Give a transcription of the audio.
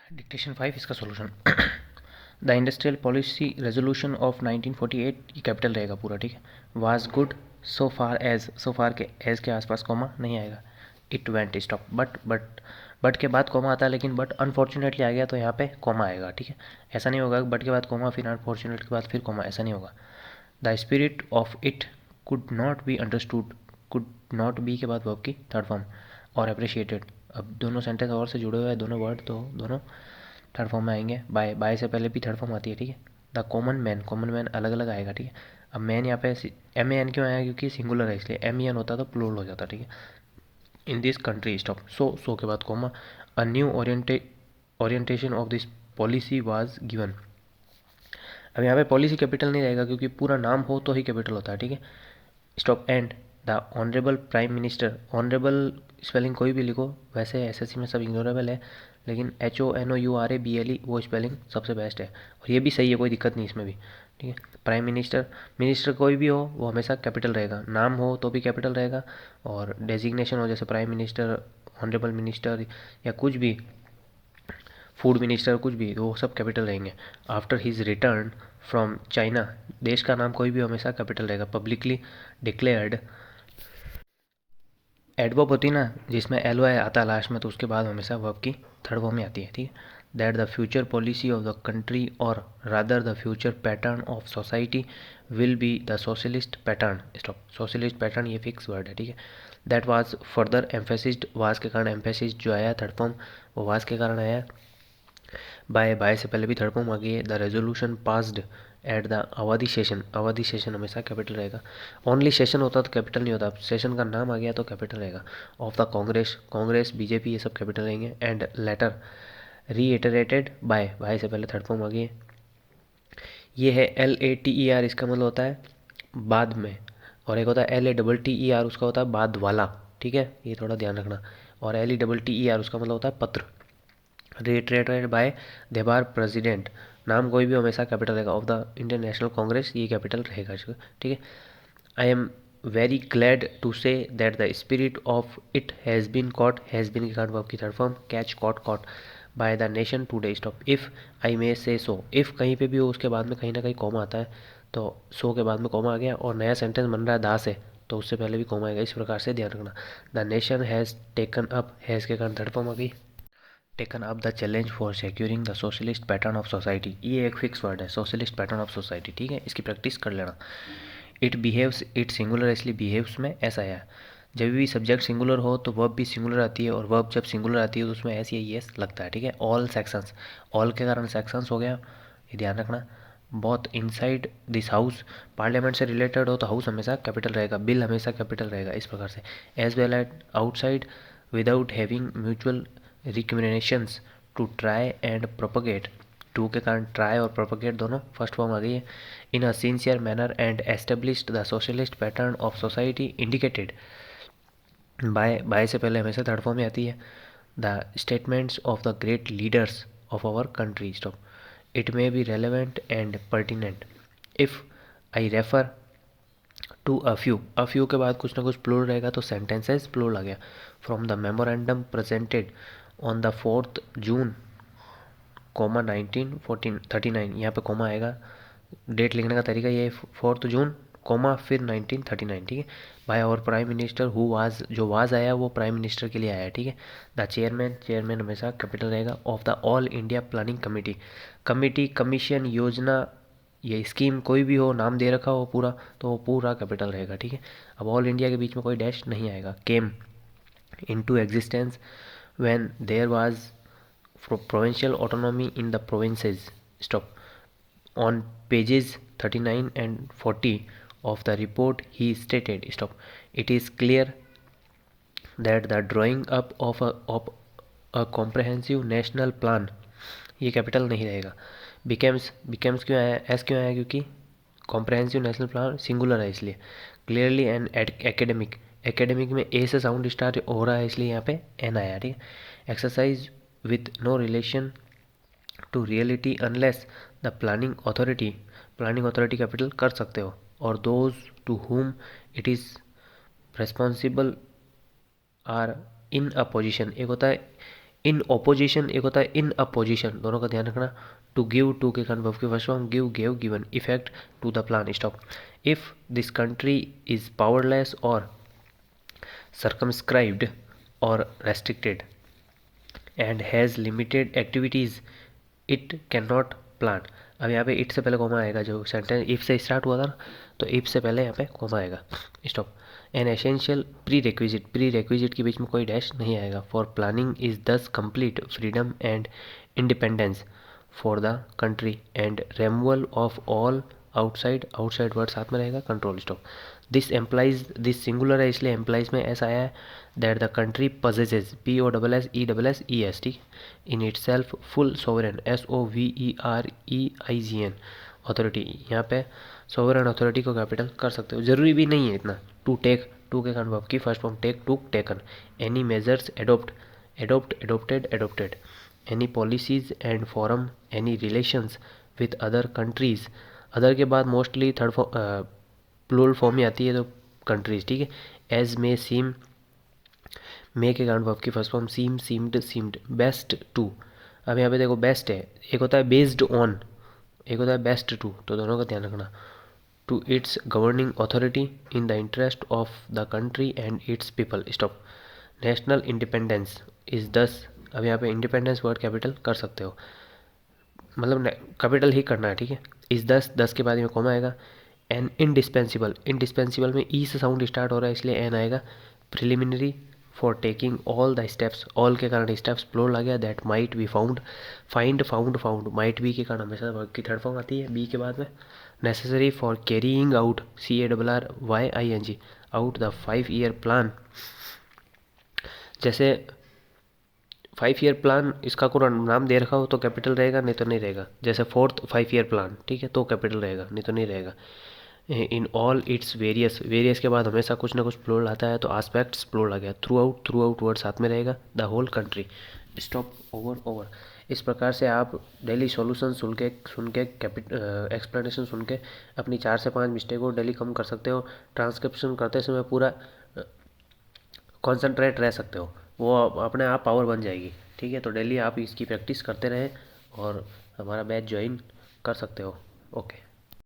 Dictation 5 इसका solution. The industrial policy resolution of 1948, ये capital रहेगा पूरा, ठीक है। वाज गुड सो फार के एज के आसपास कॉमा नहीं आएगा। इट वेंट स्टॉप, बट के बाद कॉमा आता है, लेकिन बट अनफॉर्चुनेटली आ गया तो यहाँ पे कॉमा आएगा, ठीक है। ऐसा नहीं होगा बट के बाद कॉमा फिर अनफॉर्चुनेट के बाद फिर कॉमा, ऐसा नहीं होगा। The spirit of it could not be understood, could not be के बाद वर्ब की थर्ड फॉर्म, और अप्रिशिएटेड। अब दोनों सेंटेंस और से जुड़े हुए हैं दोनों वर्ड, तो दोनों थर्ड फॉर्म में आएंगे। बाय से पहले भी थर्ड फॉर्म आती है, ठीक है। द कॉमन मैन अलग अलग आएगा, ठीक है। अब मैन यहाँ पे एम ए एन क्यों आया, क्योंकि सिंगुलर है इसलिए। एम ई एन होता तो प्लूरल हो जाता, ठीक है। इन दिस कंट्री स्टॉप, सो के बाद comma. A new orientation of this policy was given. अब यहाँ पे पॉलिसी कैपिटल नहीं रहेगा क्योंकि पूरा नाम हो तो ही कैपिटल होता है, ठीक है। Stop and the honourable prime minister, honourable spelling कोई भी लिखो, वैसे एसएससी में सब इग्नोरेबल है, लेकिन HONOURABLE वो स्पेलिंग सबसे बेस्ट है, और ये भी सही है, कोई दिक्कत नहीं इसमें भी, ठीक है। प्राइम मिनिस्टर, मिनिस्टर कोई भी हो वो हमेशा कैपिटल रहेगा, नाम हो तो भी कैपिटल रहेगा, और डेजिग्नेशन हो जैसे प्राइम मिनिस्टर, ऑनरेबल मिनिस्टर या कुछ भी, फूड मिनिस्टर कुछ भी, तो वो सब कैपिटल रहेंगे। After his return from China, देश का नाम कोई भी हमेशा कैपिटल रहेगा। पब्लिकली डिक्लेयर्ड, एडवर्ब होती है ना जिसमें एल वाई आता है लास्ट में, तो उसके बाद हमेशा वर्ब की थर्ड फॉर्म में आती है, ठीक है। That the future policy of the country और rather the future pattern of society will be the socialist pattern. Stop, socialist pattern ये फिक्स वर्ड है, ठीक है। That was further emphasised, was के कारण एम्फेसिस जो आया थर्ड फॉर्म, वो वाज के कारण आया। बाय से पहले भी थर्ड फॉर्म आ गई है। The resolution passed at the अवधि सेशन, अवधि सेशन हमेशा कैपिटल रहेगा। ओनली सेशन होता तो कैपिटल नहीं होता, सेशन का नाम आ गया तो कैपिटल रहेगा। Of the Congress, Congress BJP ये सब कैपिटल रहेंगे। एंड लेटर रीइटरेटेड बाय से पहले थर्ड फॉर्म आ गई है। ये है LATER, इसका मतलब होता है बाद में, और एक होता है LATTER, उसका होता है बाद वाला, ठीक है, ये थोड़ा ध्यान रखना। और LETTER उसका मतलब होता है पत्र। रिट्रेटेड बाय देबार प्रेसिडेंट, नाम कोई भी हमेशा कैपिटल रहेगा। ऑफ द इंडियन नेशनल कांग्रेस ये कैपिटल रहेगा इसका, ठीक है। I am very glad to say that the spirit of it has been caught, has been के कारण वर्ब की third form, catch caught caught by the nation today. Stop, if I may say so, if कहीं पे भी हो उसके बाद में कहीं ना कहीं कॉमा आता है, तो सो के बाद में कॉमा आ गया, और नया सेंटेंस बन रहा है दा से, तो उससे पहले भी कॉमा आएगा, इस प्रकार से ध्यान रखना। The nation has taken up, has के कारण थर्ड फॉर्म आ गई। Taken up the challenge for securing the socialist pattern of society, ये एक फिक्स वर्ड है, सोशलिस्ट पैटर्न ऑफ सोसाइटी, ठीक है, इसकी प्रैक्टिस कर लेना। इट बिहेव्स, इट सिंगुलर इसलिए बिहेव्स में ऐसा है। जब भी सब्जेक्ट सिंगुलर हो तो वर्ब भी सिंगुलर आती है, और वर्ब जब सिंगुलर आती है तो उसमें एस या एस लगता है, ठीक है। ऑल सेक्शंस, ऑल के कारण सेक्शंस हो गया, ये ध्यान रखना। बहुत इनसाइड दिस हाउस, पार्लियामेंट से रिलेटेड हो तो हाउस हमेशा कैपिटल रहेगा, बिल हमेशा कैपिटल रहेगा, इस प्रकार से। As well at outside without having mutual recommendations to try and propagate, to के कारण ट्राई और प्रोपगेट दोनों फर्स्ट फॉर्म आ गई है। In a sincere manner and established the socialist pattern of society indicated, by से पहले हमेशा थर्ड फॉर्म में आती है। The statements of the great leaders of our country, stop, it may be relevant and pertinent if I refer to a few के बाद कुछ ना कुछ प्लूरल रहेगा तो सेंटेंसेस प्लूरल आ गया। From the memorandum presented on the 4th June, 1939, यहाँ पे कोमा आएगा। डेट लिखने का तरीका ये 4th June, कोमा फिर 1939, ठीक है। By our prime minister who was, जो वाज आया वो प्राइम मिनिस्टर के लिए आया, ठीक है। द चेयरमैन, चेयरमैन हमेशा कैपिटल रहेगा। Of the all India planning committee, committee, commission, योजना, ये स्कीम कोई भी हो, नाम दे रखा हो पूरा, तो वो पूरा कैपिटल रहेगा, ठीक है। अब ऑल इंडिया के बीच में कोई डैश नहीं आएगा। Came into existence when there was provincial autonomy in the provinces, stop, on pages 39 and 40 of the report he stated, stop, it is clear that the drawing up of a comprehensive national plan, ये capital नहीं रहेगा। Becomes क्यों आया, S क्यों आया, क्योंकि comprehensive national plan singular है इसलिए। क्लियरली एंड एकेडमिक, एकेडमिक में ए से साउंड स्टार्ट हो रहा है इसलिए यहाँ पे एन आया, ठीक है। Exercise with no relation to reality unless the planning authority capital कर सकते हो, और those to whom it is responsible are in a position, एक होता है इन ओपोजिशन एक होता है इन अपोजिशन, दोनों का ध्यान रखना। टू गिव, टू के कारण वर्ब की first form, give, gave, given, effect to the plan, stop. If this country is powerless और circumscribed or restricted and has limited activities it cannot plan। अब यहाँ पे इट से पहले कोमा आएगा, जो सेंटेंस इफ से स्टार्ट हुआ था ना, तो इफ से पहले यहाँ पे कोमा आएगा, stop. An essential pre requisite के बीच में कोई डैश नहीं आएगा। फॉर प्लानिंग इज दस complete freedom and independence for the country and removal of all outside word साथ में रहेगा, control, stop. This implies, this singular है इसलिए एम्प्लाइज में ऐसा आया है। दैट द कंट्री पजेजेस, POSSESS, ठीक, in it self full sovereign, SOVEREIGN authority. यहाँ पे सोवरेन अथॉरिटी को कैपिटल कर सकते हो, जरूरी भी नहीं है इतना। टू टेक, टू के कारण वर्ब की first form take, took, taken. Any measures, adopt, adopted. Any policies and forum, any relations with other countries, other के बाद मोस्टली थर्ड प्लूरल फॉर्म में आती है तो कंट्रीज, ठीक है। एज मे सीम, मे के कारण वर्ब की first form seem, seemed. Best to, अब यहाँ पे देखो बेस्ट है, एक होता है बेस्ड ऑन, एक होता है बेस्ट टू, तो दोनों का ध्यान रखना। To its governing authority in the interest of the country and its people, stop. National independence is दस, अब यहाँ पे इंडिपेंडेंस वर्ड कैपिटल कर सकते हो, मतलब कैपिटल ही करना है, ठीक है। इस दस के बाद में कॉमा आएगा। एन इंडिस्पेंसिबल में ई से साउंड स्टार्ट हो रहा है इसलिए एन आएगा। Preliminary for taking all the steps, all के कारण स्टेप्स प्लूरल आ गया। That might be found, find, found, might be के कारण हमेशा वर्ब की थर्ड फॉर्म आती है बी के बाद में। Necessary for carrying out, CARRYING, out the 5 year plan, जैसे 5 ईयर प्लान इसका कोई नाम दे रखा हो तो कैपिटल रहेगा, नहीं तो नहीं रहेगा। जैसे 4th 5 ईयर प्लान, ठीक है, तो कैपिटल रहेगा, नहीं तो नहीं रहेगा। इन ऑल इट्स वेरियस के बाद हमेशा कुछ ना कुछ प्लूरल आता है, तो आस्पेक्ट्स प्लूरल आ गया। थ्रू आउट वर्ड साथ में रहेगा। The whole country, stop, over. इस प्रकार से आप डेली सॉल्यूशन सुन के एक्सप्लेनेशन सुन के अपनी 4 से 5 मिस्टेक को डेली कम कर सकते हो। ट्रांसक्रिप्शन करते समय पूरा कॉन्सेंट्रेट रह सकते हो, वो अपने आप पावर बन जाएगी, ठीक है। तो डेली आप इसकी प्रैक्टिस करते रहें और हमारा बैच ज्वाइन कर सकते हो। ओके।